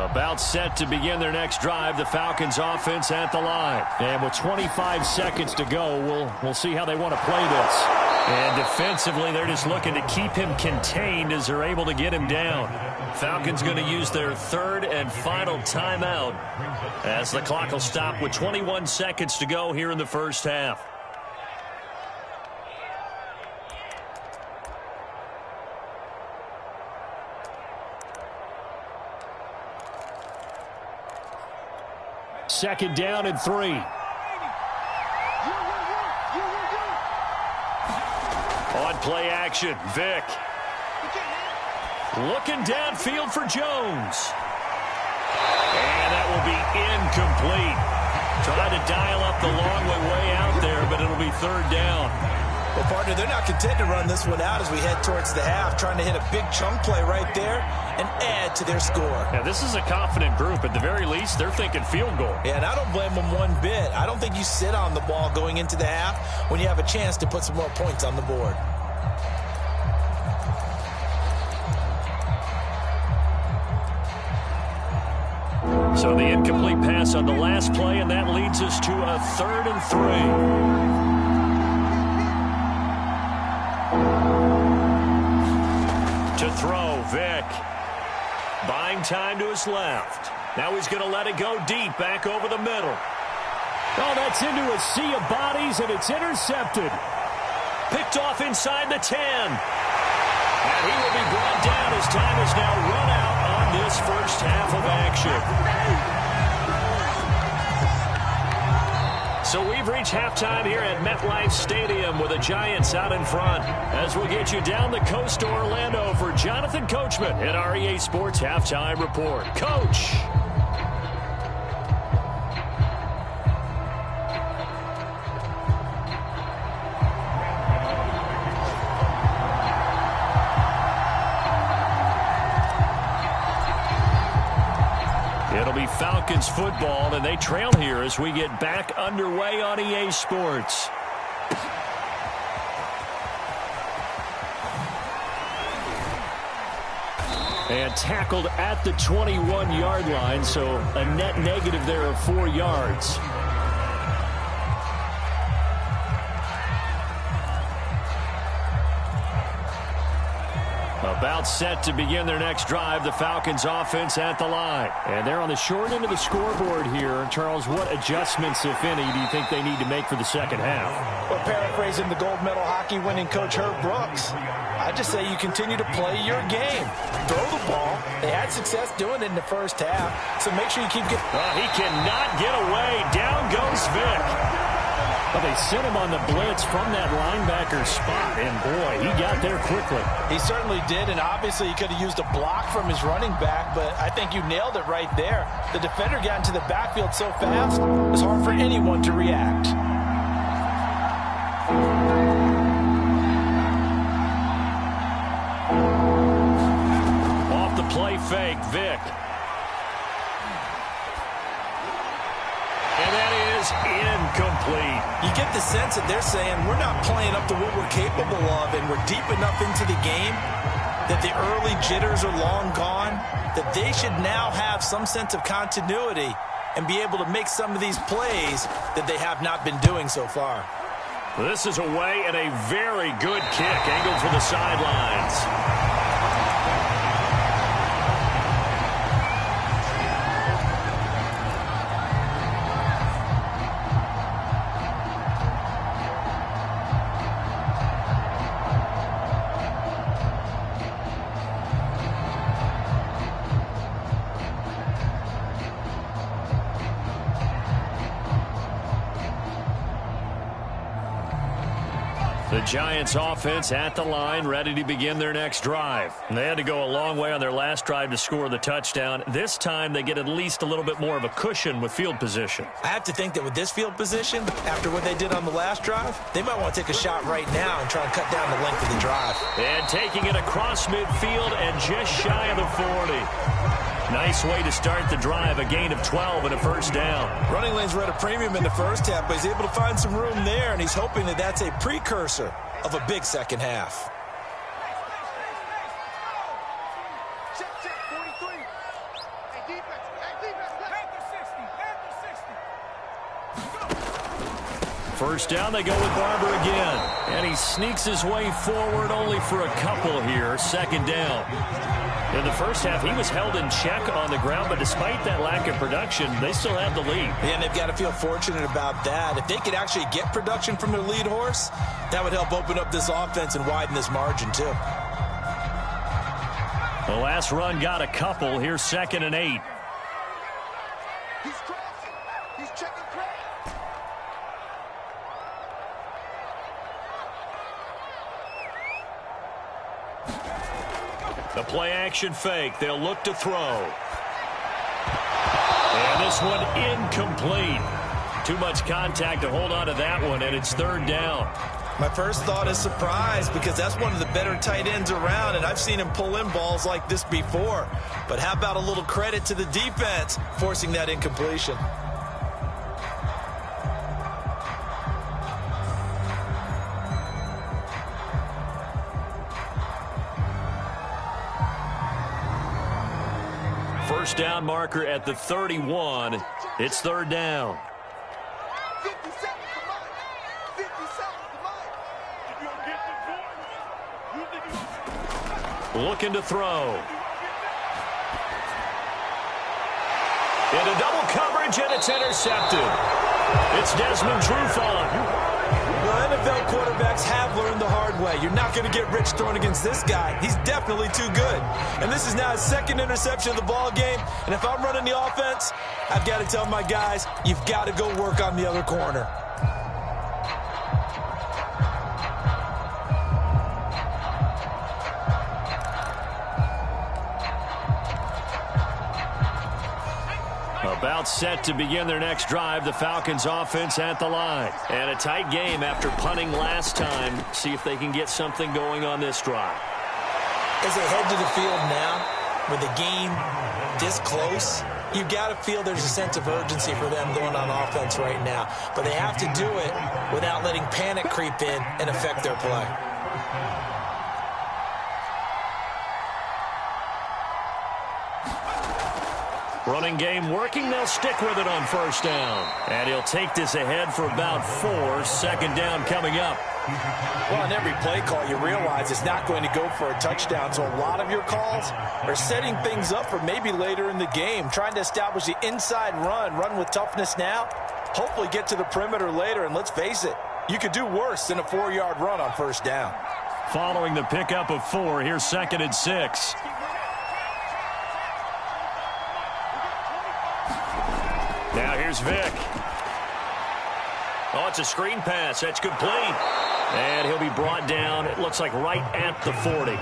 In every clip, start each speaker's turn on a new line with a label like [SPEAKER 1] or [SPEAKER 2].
[SPEAKER 1] About set to begin their next drive, the Falcons offense at the line. And with 25 seconds to go, we'll see how they want to play this. And defensively, they're just looking to keep him contained as they're able to get him down. Falcons going to use their third and final timeout as the clock will stop with 21 seconds to go here in the first half. Second down and 3. On play action, Vick. Looking downfield for Jones. And that will be incomplete. Trying to dial up the long way out there, but it'll be third down.
[SPEAKER 2] Well, partner, they're not content to run this one out as we head towards the half, trying to hit a big chunk play right there and add to their score.
[SPEAKER 1] Yeah, this is a confident group. At the very least, they're thinking field goal.
[SPEAKER 2] Yeah, and I don't blame them one bit. I don't think you sit on the ball going into the half when you have a chance to put some more points on the board.
[SPEAKER 1] So the incomplete pass on the last play, and that leads us to a 3rd and 3. To throw, Vick. Buying time to his left. Now he's going to let it go deep, back over the middle. Oh, that's into a sea of bodies, and it's intercepted. Picked off inside the 10. And he will be brought down as time is now run out on this first half of action. So we've reached halftime here at MetLife Stadium with the Giants out in front. As we'll get you down the coast to Orlando for Jonathan Coachman at our EA Sports Halftime Report. Coach. It'll be Falcons football, and they trail here as we get back underway on EA Sports. And tackled at the 21-yard line, so a net negative there of 4 yards. About set to begin their next drive, the Falcons offense at the line. And they're on the short end of the scoreboard here. Charles, what adjustments, if any, do you think they need to make for the second half?
[SPEAKER 2] Well, paraphrasing the gold medal hockey winning coach Herb Brooks, I just say you continue to play your game. Throw the ball. They had success doing it in the first half, so make sure you keep getting...
[SPEAKER 1] He cannot get away. Down goes Vick. Well, they sent him on the blitz from that linebacker spot, and boy, he got there quickly.
[SPEAKER 2] He certainly did, and obviously he could have used a block from his running back, but I think you nailed it right there. The defender got into the backfield so fast, it was hard for anyone to react.
[SPEAKER 1] Off the play fake, Vick. And that is incomplete.
[SPEAKER 2] You get the sense that they're saying we're not playing up to what we're capable of, and we're deep enough into the game that the early jitters are long gone, that they should now have some sense of continuity and be able to make some of these plays that they have not been doing so far.
[SPEAKER 1] This is away and a very good kick angled for the sidelines. The Giants offense at the line, ready to begin their next drive. And they had to go a long way on their last drive to score the touchdown. This time they get at least a little bit more of a cushion with field position.
[SPEAKER 2] I have to think that with this field position, after what they did on the last drive, they might want to take a shot right now and try and cut down the length of the drive.
[SPEAKER 1] And taking it across midfield and just shy of the 40. Nice way to start the drive, a gain of 12 and a first down.
[SPEAKER 2] Running lanes were at a premium in the first half, but he's able to find some room there, and he's hoping that that's a precursor of a big second half.
[SPEAKER 3] Check, 43. Hey, defense.
[SPEAKER 1] First down, they go with Barber again. And he sneaks his way forward only for a couple here. Second down. In the first half, he was held in check on the ground, but despite that lack of production, they still have the lead.
[SPEAKER 2] And they've got to feel fortunate about that. If they could actually get production from their lead horse, that would help open up this offense and widen this margin too.
[SPEAKER 1] The last run got a couple. Here's 2nd and 8.
[SPEAKER 3] He's crossing. He's checking crack.
[SPEAKER 1] The play action fake. They'll look to throw. And this one incomplete. Too much contact to hold on to that one, and it's 3rd down.
[SPEAKER 2] My first thought is surprise because that's one of the better tight ends around, and I've seen him pull in balls like this before. But how about a little credit to the defense forcing that incompletion?
[SPEAKER 1] First down marker at the 31. It's 3rd down.
[SPEAKER 3] 50 seconds for Mike. 50 seconds for Mike.
[SPEAKER 1] Looking to throw. Into double coverage, and it's intercepted. It's Desmond Trufant.
[SPEAKER 2] Well, NFL quarterbacks have learned the hard way. You're not going to get rich throwing against this guy. He's definitely too good. And this is now his 2nd interception of the ball game. And if I'm running the offense, I've got to tell my guys, you've got to go work on the other corner.
[SPEAKER 1] About set to begin their next drive. The Falcons offense at the line. And a tight game after punting last time. See if they can get something going on this drive.
[SPEAKER 2] As they head to the field now, with the game this close, you've got to feel there's a sense of urgency for them going on offense right now. But they have to do it without letting panic creep in and affect their play.
[SPEAKER 1] Running game working. They'll stick with it on first down. And he'll take this ahead for about 4. 2nd down coming up.
[SPEAKER 2] Well, on every play call, you realize it's not going to go for a touchdown. So a lot of your calls are setting things up for maybe later in the game, trying to establish the inside run with toughness now, hopefully get to the perimeter later. And let's face it, you could do worse than a 4-yard run on first down.
[SPEAKER 1] Following the pickup of 4, here's 2nd and 6. Now here's Vick. Oh, it's a screen pass. That's complete. And he'll be brought down, it looks like right at the 40.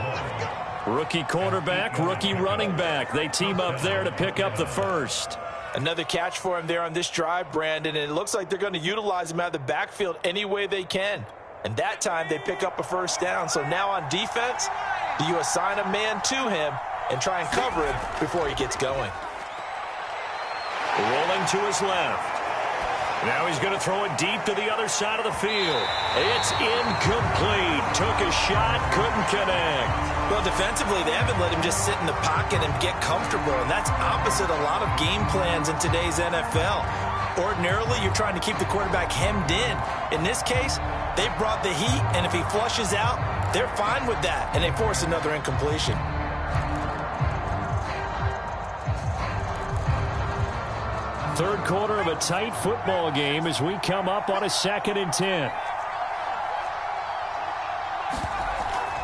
[SPEAKER 1] Rookie quarterback, rookie running back. They team up there to pick up the first.
[SPEAKER 2] Another catch for him there on this drive, Brandon, and it looks like they're going to utilize him out of the backfield any way they can. And that time they pick up a first down. So now on defense, do you assign a man to him and try and cover him before he gets going?
[SPEAKER 1] Rolling to his left. Now he's going to throw it deep to the other side of the field. It's incomplete. Took a shot, couldn't connect.
[SPEAKER 2] Well, defensively, they haven't let him just sit in the pocket and get comfortable, and that's opposite a lot of game plans in today's NFL. Ordinarily, you're trying to keep the quarterback hemmed in. In this case, they brought the heat, and if he flushes out, they're fine with that, and they force another incompletion.
[SPEAKER 1] Third quarter of a tight football game as we come up on a 2nd and 10.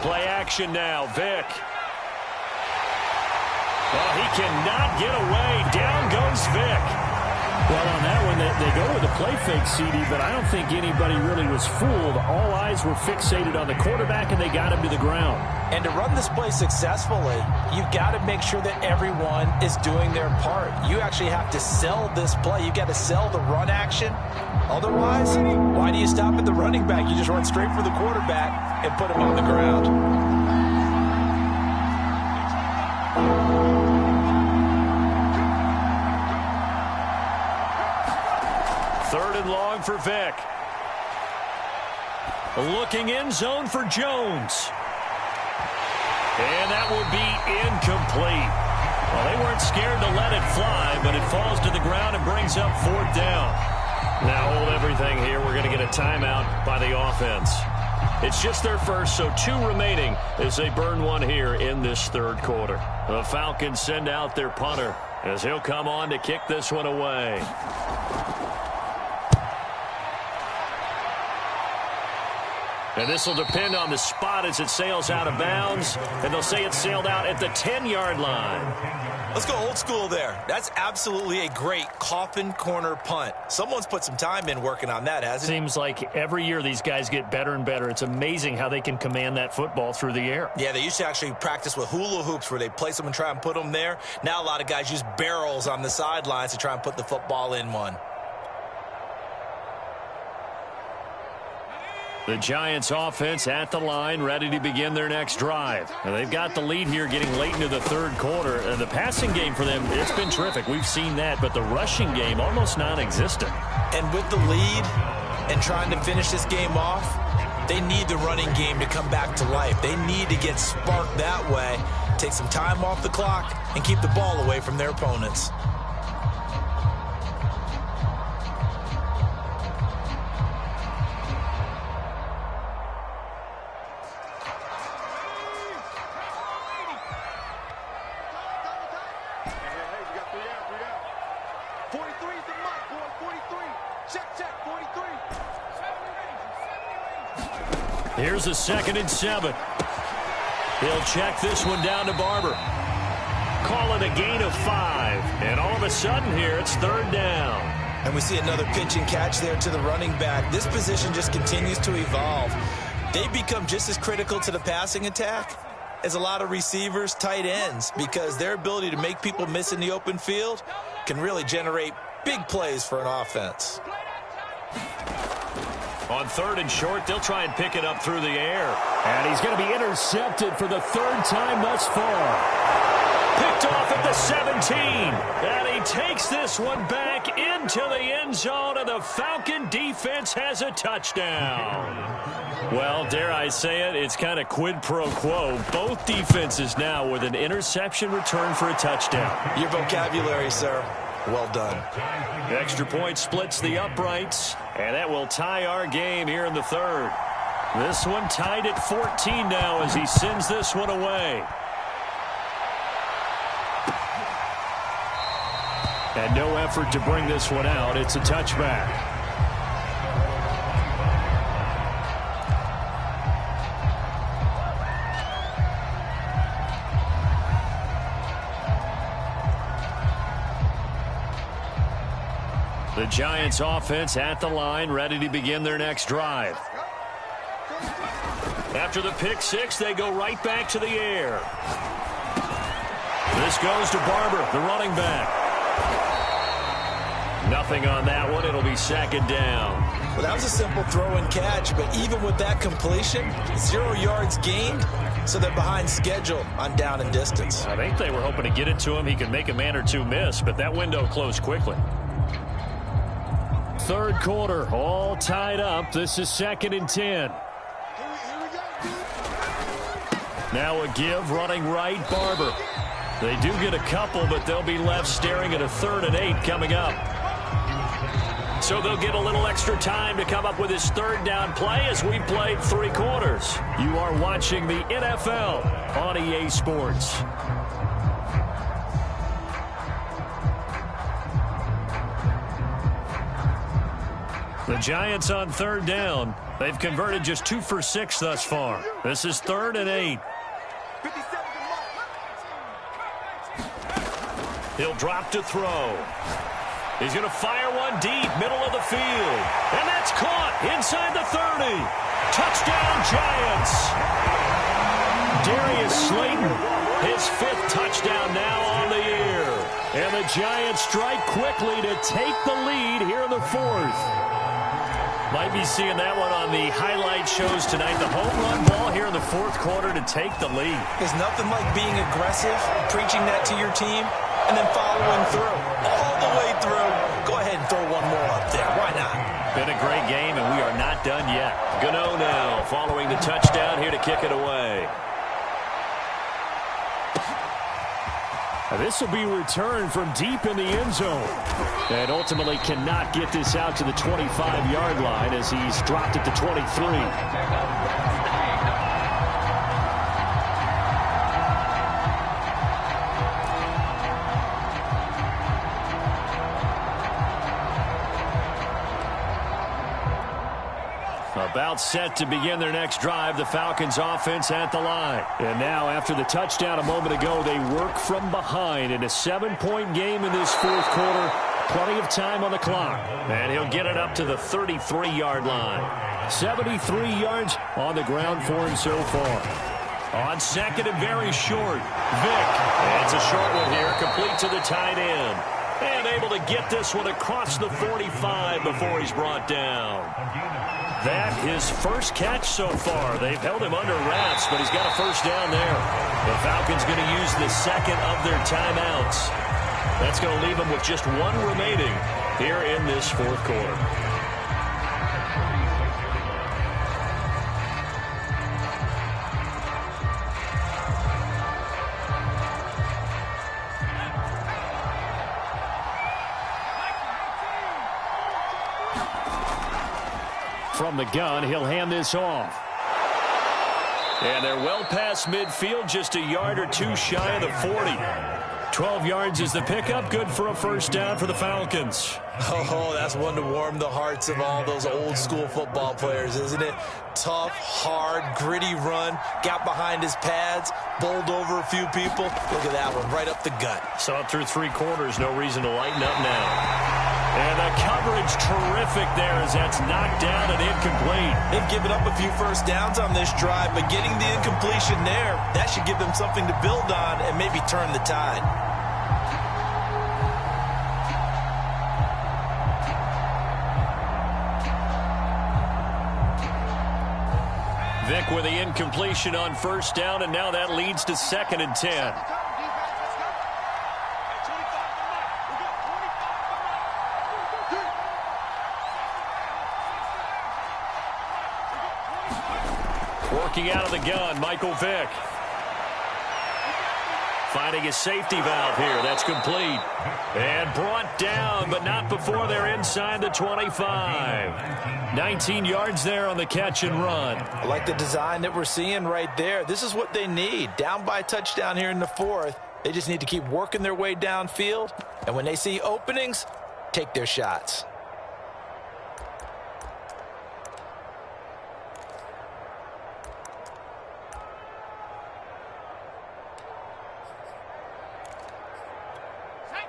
[SPEAKER 1] Play action now, Vick. Oh, he cannot get away. Down goes Vick.
[SPEAKER 4] Well, on that one, they go with a play fake, CD, but I don't think anybody really was fooled. All eyes were fixated on the quarterback, and they got him to the ground.
[SPEAKER 2] And to run this play successfully, you've got to make sure that everyone is doing their part. You actually have to sell this play. You've got to sell the run action. Otherwise, why do you stop at the running back? You just run straight for the quarterback and put him on the ground.
[SPEAKER 1] Third and long for Vick. Looking in zone for Jones. And that will be incomplete. Well, they weren't scared to let it fly, but it falls to the ground and brings up 4th down. Now hold everything here. We're going to get a timeout by the offense. It's just their first, so 2 remaining as they burn one here in this third quarter. The Falcons send out their punter as he'll come on to kick this one away. And this will depend on the spot as it sails out of bounds. And they'll say it sailed out at the 10-yard line.
[SPEAKER 2] Let's go old school there. That's absolutely a great coffin corner punt. Someone's put some time in working on that, hasn't it?
[SPEAKER 4] Seems like every year these guys get better and better. It's amazing how they can command that football through the air.
[SPEAKER 2] Yeah, they used to actually practice with hula hoops where they place them and try and put them there. Now a lot of guys use barrels on the sidelines to try and put the football in one.
[SPEAKER 1] The Giants offense at the line, ready to begin their next drive. And they've got the lead here getting late into the third quarter. And the passing game for them, it's been terrific. We've seen that, but the rushing game almost non-existent.
[SPEAKER 2] And with the lead and trying to finish this game off, they need the running game to come back to life. They need to get sparked that way, take some time off the clock, and keep the ball away from their opponents.
[SPEAKER 1] Here's a 2nd and 7. He'll check this one down to Barber. Call it a gain of 5. And all of a sudden here, it's 3rd down.
[SPEAKER 2] And we see another pitch and catch there to the running back. This position just continues to evolve. They become just as critical to the passing attack as a lot of receivers, tight ends, because their ability to make people miss in the open field can really generate big plays for an offense.
[SPEAKER 1] On 3rd and short, they'll try and pick it up through the air.
[SPEAKER 4] And he's going to be intercepted for the 3rd time thus far.
[SPEAKER 1] Picked off at the 17. And he takes this one back into the end zone, and the Falcon defense has a touchdown. Well, dare I say it, it's kind of quid pro quo. Both defenses now with an interception return for a touchdown.
[SPEAKER 2] Your vocabulary, sir. Well done.
[SPEAKER 1] Extra point splits the uprights, and that will tie our game here in the 3rd. This one tied at 14 now as he sends this one away. And no effort to bring this one out. It's a touchback. The Giants offense at the line, ready to begin their next drive. After the pick 6, they go right back to the air. This goes to Barber, the running back. Nothing on that one. It'll be 2nd down.
[SPEAKER 2] Well, that was a simple throw and catch, but even with that completion, 0 yards gained, so they're behind schedule on down and distance.
[SPEAKER 1] I think they were hoping to get it to him. He could make a man or two miss, but that window closed quickly. 3rd quarter, all tied up. This is 2nd and 10. Now a give, running right, Barber. They do get a couple, but they'll be left staring at a 3rd and 8 coming up. So they'll get a little extra time to come up with his 3rd down play as we played 3 quarters. You are watching the NFL on EA Sports. The Giants on 3rd down. They've converted just 2 for 6 thus far. This is 3rd and 8. He'll drop to throw. He's going to fire one deep, middle of the field. And that's caught inside the 30. Touchdown, Giants. Darius Slayton, his 5th touchdown now on the year. And the Giants strike quickly to take the lead here in the 4th. Might be seeing that one on the highlight shows tonight. The home run ball here in the 4th quarter to take the lead.
[SPEAKER 2] There's nothing like being aggressive, preaching that to your team, and then following through. All the way through. Go ahead and throw one more up there. Why not?
[SPEAKER 1] Been a great game, and we are not done yet. Gano now following the touchdown here to kick it away. This will be returned from deep in the end zone. And ultimately cannot get this out to the 25-yard line as he's dropped it to 23. About set to begin their next drive, the Falcons offense at the line. And now, after the touchdown a moment ago, they work from behind in a 7-point game in this fourth quarter. Plenty of time on the clock. And he'll get it up to the 33-yard line. 73 yards on the ground for him so far. On second and very short, Vick. It's a short one here, complete to the tight end. And able to get this one across the 45 before he's brought down. That his first catch so far. They've held him under wraps, but he's got a first down there. The Falcons going to use the second of their timeouts. That's going to leave them with just one remaining here in this fourth quarter. From the gun, he'll hand this off. And they're well past midfield, just a yard or two shy of the 40. 12 yards is the pickup, good for a first down for the Falcons.
[SPEAKER 2] Oh, that's one to warm the hearts of all those old school football players, isn't it? Tough, hard, gritty run, got behind his pads, bowled over a few people. Look at that one, right up the gut.
[SPEAKER 1] Saw it through three quarters, no reason to lighten up now. And the coverage terrific there as that's knocked down and incomplete.
[SPEAKER 2] They've given up a few first downs on this drive, but getting the incompletion there, that should give them something to build on and maybe turn the tide.
[SPEAKER 1] Vick with the incompletion on first down, and now that leads to 2nd and 10. Working out of the gun, Michael Vick. Finding a safety valve here. That's complete. And brought down, but not before they're inside the 25. 19 yards there on the catch and run.
[SPEAKER 2] I like the design that we're seeing right there. This is what they need. Down by a touchdown here in the fourth. They just need to keep working their way downfield. And when they see openings, take their shots.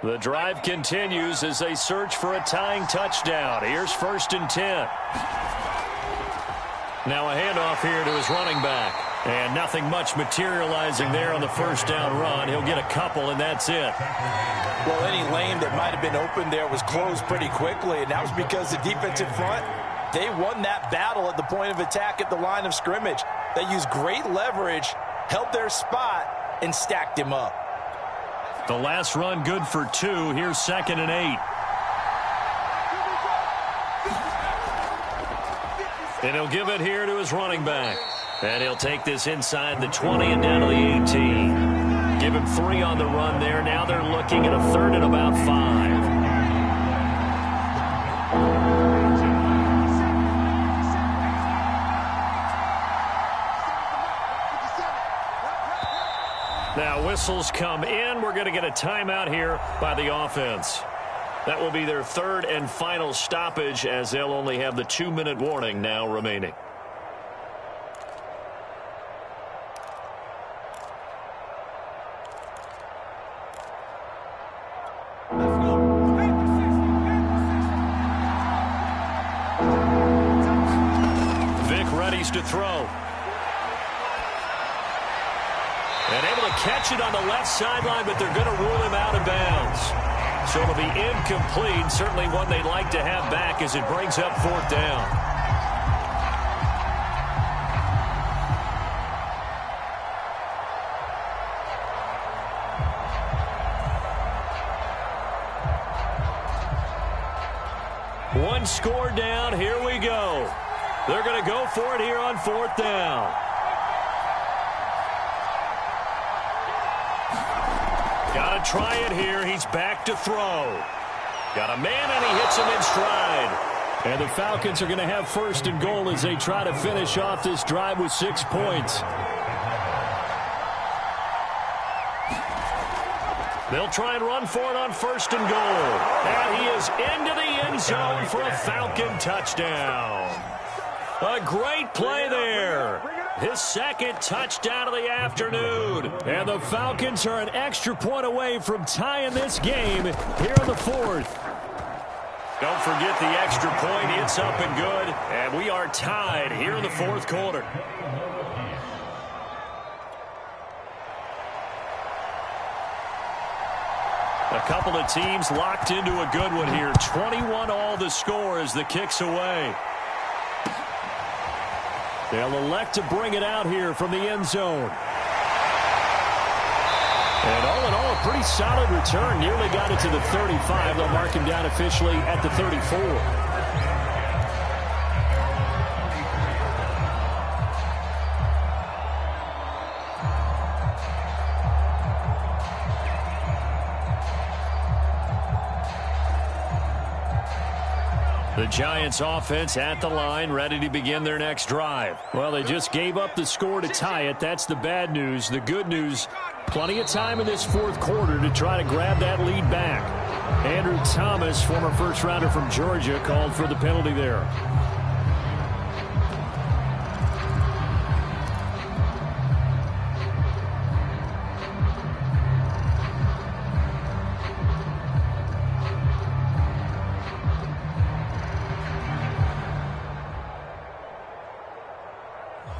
[SPEAKER 1] The drive continues as they search for a tying touchdown. Here's 1st and 10. Now a handoff here to his running back. And nothing much materializing there on the first down run. He'll get a couple, and that's it.
[SPEAKER 2] Well, any lane that might have been open there was closed pretty quickly, and that was because the defensive front, they won that battle at the point of attack at the line of scrimmage. They used great leverage, held their spot, and stacked him up.
[SPEAKER 1] The last run good for 2. Here's 2nd and 8. And he'll give it here to his running back. And he'll take this inside the 20 and down to the 18. Give him 3 on the run there. Now they're looking at a 3rd and about 5. Now whistles come in. We're going to get a timeout here by the offense. That will be their 3rd and final stoppage as they'll only have the 2-minute warning now remaining. Vick readies to throw. And able to catch it on the left sideline, but they're going to rule him out of bounds. So it'll be incomplete. Certainly one they'd like to have back as it brings up 4th down. One score down. Here we go. They're going to go for it here on 4th down. Got to try it here. He's back to throw. Got a man, and he hits him in stride.
[SPEAKER 4] And the Falcons are going to have first and goal as they try to finish off this drive with 6 points.
[SPEAKER 1] They'll try and run for it on first and goal. And he is into the end zone for a Falcon touchdown. A great play there. His second touchdown of the afternoon.
[SPEAKER 4] And the Falcons are an extra point away from tying this game here in the fourth.
[SPEAKER 1] Don't forget the extra point. It's up and good. And we are tied here in the fourth quarter. A couple of teams locked into a good one here. 21 all the score as the kick's away. They'll elect to bring it out here from the end zone. And all in all, a pretty solid return. Nearly got it to the 35. They'll mark him down officially at the 34. The Giants offense at the line, ready to begin their next drive.
[SPEAKER 4] Well, they just gave up the score to tie it. That's the bad news. The good news, plenty of time in this fourth quarter to try to grab that lead back. Andrew Thomas, former first-rounder from Georgia, called for the penalty there.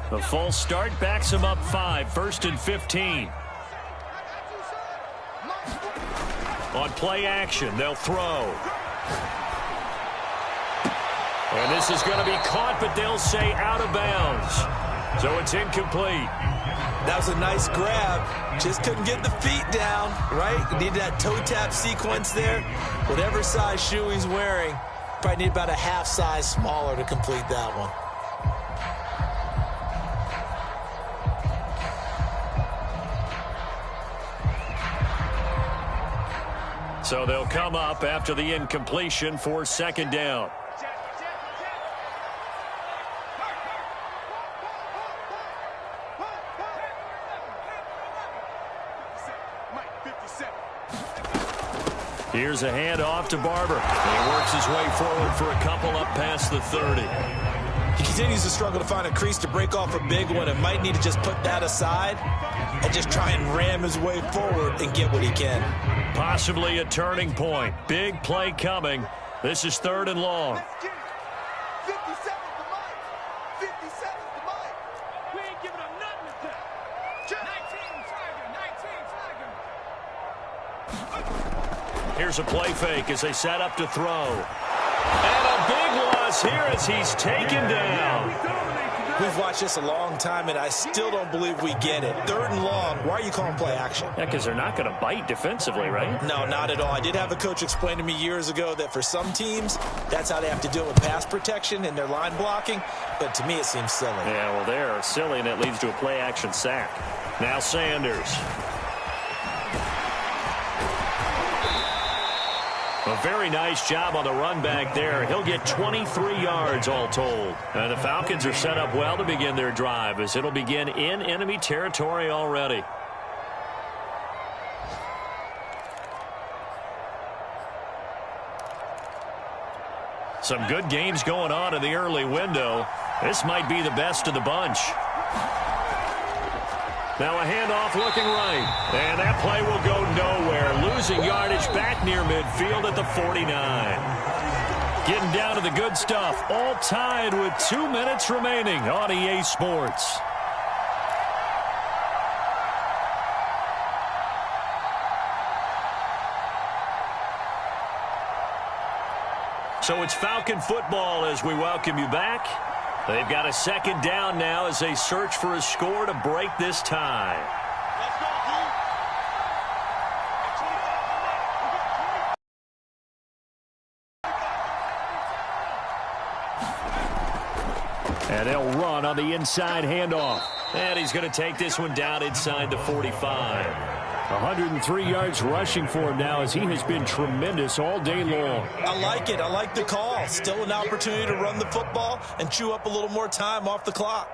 [SPEAKER 1] The false start backs him up 5, first and 15. On play action, they'll throw. And this is going to be caught, but they'll say out of bounds. So it's incomplete.
[SPEAKER 2] That was a nice grab. Just couldn't get the feet down, right? Needed that toe tap sequence there. Whatever size shoe he's wearing, probably need about a half size smaller to complete that one.
[SPEAKER 1] So they'll come up after the incompletion for second down. Here's a handoff to Barber. He works his way forward for a couple up past the 30.
[SPEAKER 2] He continues to struggle to find a crease to break off a big one and might need to just put that aside and just try and ram his way forward and get what he can.
[SPEAKER 1] Possibly a turning point. Big play coming. This is third and long.
[SPEAKER 3] 57 to Mike. 57 to Mike. We ain't giving up nothing to that. 19 flagging.
[SPEAKER 1] Here's a play fake as they set up to throw. And a big loss here as he's taken down.
[SPEAKER 2] We've watched this a long time, and I still don't believe we get it. Third and long, why are you calling play action?
[SPEAKER 1] Yeah, because they're not going to bite defensively, right?
[SPEAKER 2] No, not at all. I did have a coach explain to me years ago that for some teams, that's how they have to deal with pass protection and their line blocking. But to me, it seems silly.
[SPEAKER 1] Yeah, well, they're silly, and it leads to a play action sack. Now Sanders. A very nice job on the run back there. He'll get 23 yards all told. The Falcons are set up well to begin their drive as it'll begin in enemy territory already. Some good games going on in the early window. This might be the best of the bunch. Now a handoff looking right. And that play will go nowhere. Losing yardage back near midfield at the 49. Getting down to the good stuff. All tied with 2 minutes remaining on EA Sports. So it's Falcon football as we welcome you back. They've got a second down now as they search for a score to break this tie. And they'll run on the inside handoff. And he's going to take this one down inside the 45.
[SPEAKER 4] 103 yards rushing for him now as he has been tremendous all day long.
[SPEAKER 2] I like it. I like the call. Still an opportunity to run the football and chew up a little more time off the clock.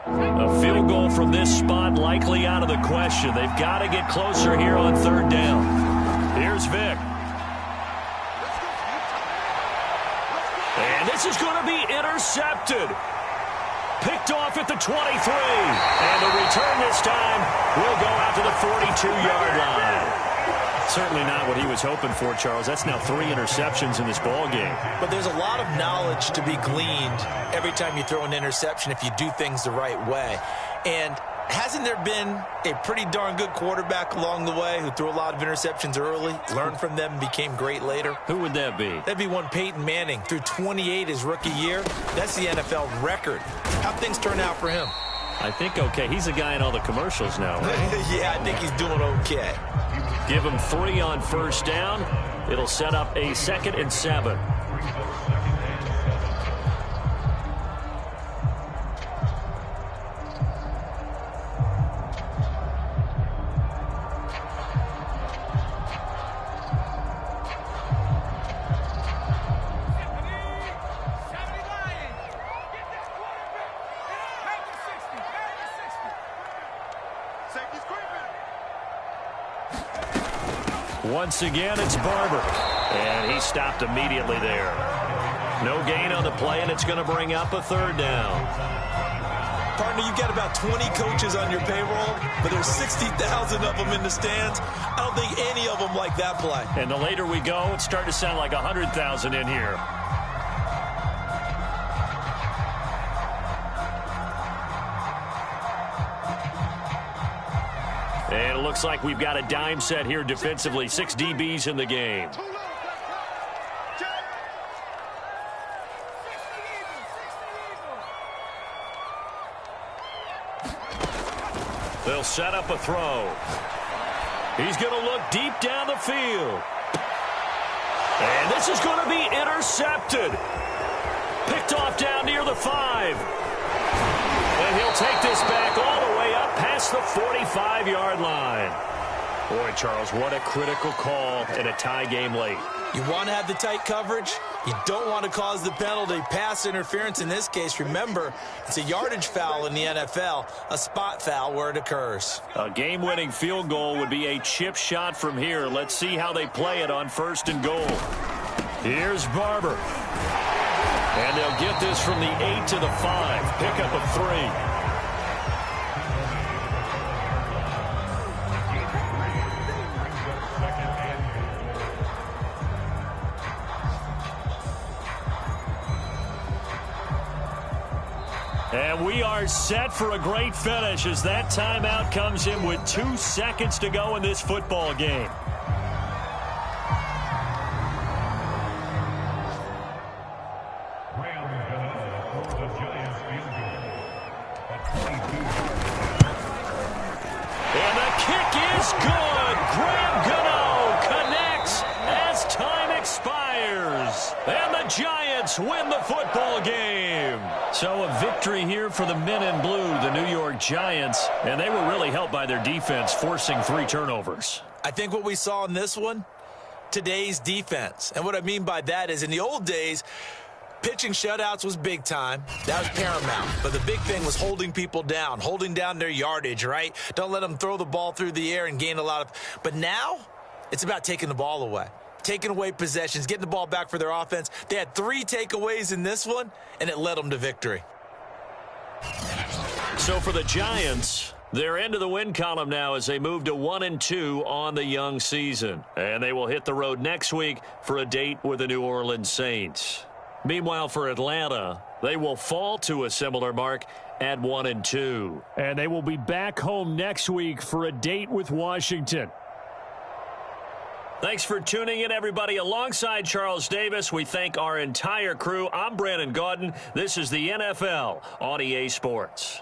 [SPEAKER 1] A field goal from this spot likely out of the question. They've got to get closer here on third down. Here's Vic. And this is going to be intercepted. Picked off at the 23. And the return this time will go out to the 42-yard line. Certainly not what he was hoping for, Charles. That's now 3 interceptions in this ball game.
[SPEAKER 2] But there's a lot of knowledge to be gleaned every time you throw an interception if you do things the right way. And hasn't there been a pretty darn good quarterback along the way who threw a lot of interceptions early, learned from them, and became great later?
[SPEAKER 1] Who would that be?
[SPEAKER 2] That'd be one Peyton Manning. Threw 28 his rookie year. That's the NFL record. How'd things turn out for him?
[SPEAKER 1] I think okay. He's a guy in all the commercials now, right?
[SPEAKER 2] Yeah, I think he's doing okay.
[SPEAKER 1] Give him 3 on first down. It'll set up a 2nd and 7. Once again, it's Barber. And he stopped immediately there. No gain on the play, and it's going to bring up a 3rd down.
[SPEAKER 2] Partner, you've got about 20 coaches on your payroll, but there's 60,000 of them in the stands. I don't think any of them like that play.
[SPEAKER 1] And the later we go, it's starting to sound like 100,000 in here. And it looks like we've got a dime set here defensively. 6 DBs in the game. They'll set up a throw. He's going to look deep down the field. And this is going to be intercepted. Picked off down near the 5. And he'll take this back all the way up past the 45-yard line. Boy, Charles, what a critical call in a tie game late.
[SPEAKER 2] You want to have the tight coverage. You don't want to cause the penalty. Pass interference in this case. Remember, it's a yardage foul in the NFL, a spot foul where it occurs.
[SPEAKER 1] A game-winning field goal would be a chip shot from here. Let's see how they play it on 1st and goal. Here's Barber. And they'll get this from the 8 to the 5. Pickup of 3. And we are set for a great finish as that timeout comes in with 2 seconds to go in this football game. And the kick is good. Graham Gano connects as time expires. And the Giants win the football game. So a victory here for the men in blue, the New York Giants, and they were really helped by their defense, forcing 3 turnovers.
[SPEAKER 2] I think what we saw in this one, today's defense. And what I mean by that is in the old days, pitching shutouts was big time. That was paramount. But the big thing was holding people down, holding down their yardage, right? Don't let them throw the ball through the air and gain a lot of... But now, it's about taking the ball away. Taking away possessions, getting the ball back for their offense. They had 3 takeaways in this one, and it led them to victory.
[SPEAKER 1] So for the Giants, they're into the win column now as they move to 1-2 on the young season. And they will hit the road next week for a date with the New Orleans Saints. Meanwhile, for Atlanta, they will fall to a similar mark at 1-2.
[SPEAKER 4] And they will be back home next week for a date with Washington.
[SPEAKER 1] Thanks for tuning in, everybody. Alongside Charles Davis, we thank our entire crew. I'm Brandon Gaudin. This is the NFL on EA Sports.